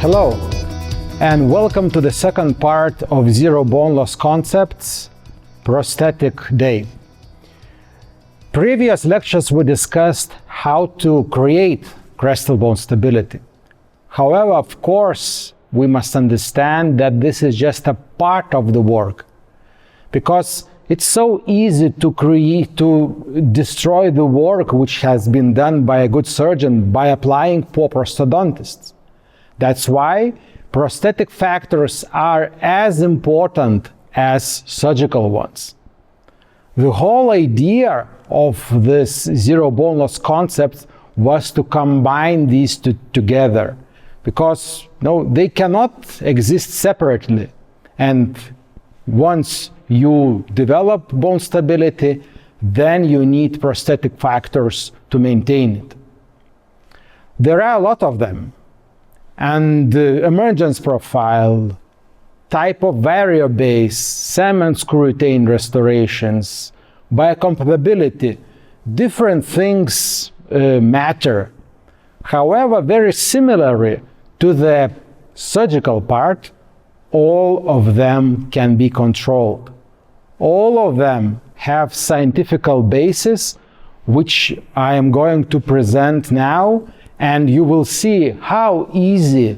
Hello, and welcome to the second part of Zero Bone Loss Concepts Prosthetic Day. Previous lectures we discussed how to create crestal bone stability. However, of course, we must understand that this is just a part of the work, because it's so easy to destroy the work which has been done by a good surgeon by applying poor prosthodontists. That's why prosthetic factors are as important as surgical ones. The whole idea of this zero bone loss concept was to combine these two together, because they cannot exist separately. And once you develop bone stability, then you need prosthetic factors to maintain it. There are a lot of them. And the emergence profile, type of barrier base, cement screw retain restorations, biocompatibility, different things matter. However, very similarly to the surgical part, all of them can be controlled. All of them have scientific basis, which I am going to present now, and you will see how easy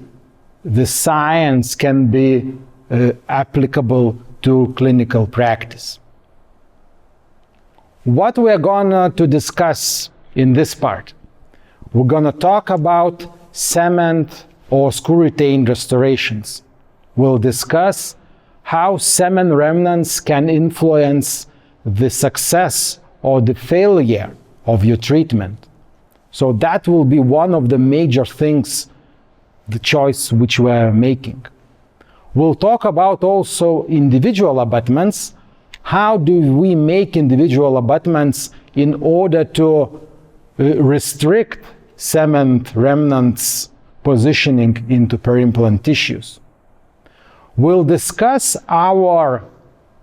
the science can be applicable to clinical practice. What we're going to discuss in this part, we're going to talk about cement or screw retain restorations. We'll discuss how cement remnants can influence the success or the failure of your treatment. So that will be one of the major things, the choice which we're making. We'll talk about also individual abutments. How do we make individual abutments in order to restrict cement remnants positioning into peri-implant tissues? We'll discuss our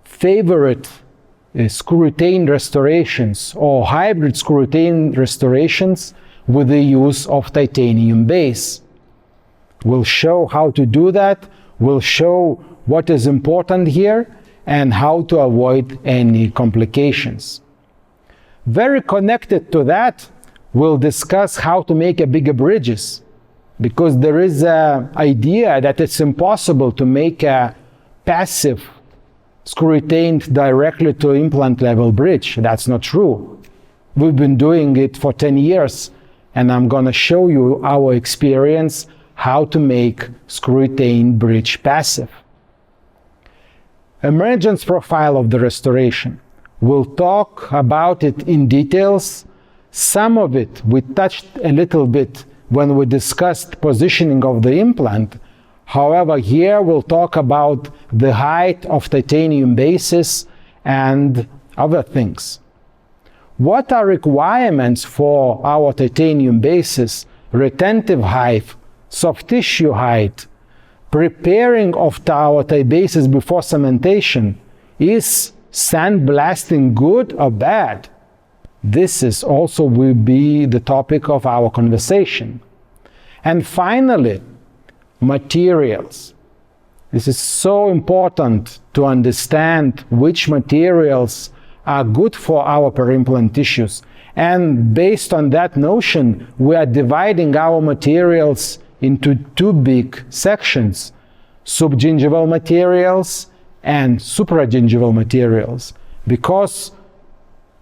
favorite screw retain restorations or hybrid screw retain restorations with the use of titanium base. We'll show how to do that. We'll show what is important here and how to avoid any complications. Very connected to that, we'll discuss how to make a bigger bridges, because there is an idea that it's impossible to make a passive screw retained directly to implant level bridge. That's not true. We've been doing it for 10 years, and I'm going to show you our experience how to make screw retained bridge passive. Emergence profile of the restoration. We'll talk about it in details. Some of it we touched a little bit when we discussed positioning of the implant. However, here we'll talk about the height of titanium bases and other things. What are requirements for our titanium bases? Retentive height, soft tissue height, preparing of our bases before cementation. Is sandblasting good or bad? This is also will be the topic of our conversation. And finally, materials. This is so important to understand which materials are good for our peri-implant tissues. And based on that notion, we are dividing our materials into two big sections: subgingival materials and supragingival materials, because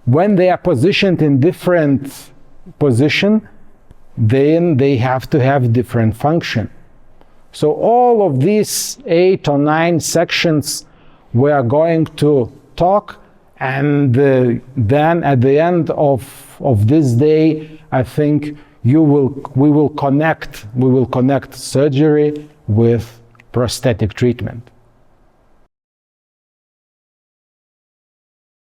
when they are positioned in different position, then they have to have different function. So all of these 8 or 9 sections we are going to talk, and then at the end of this day, I think we will connect surgery with prosthetic treatment.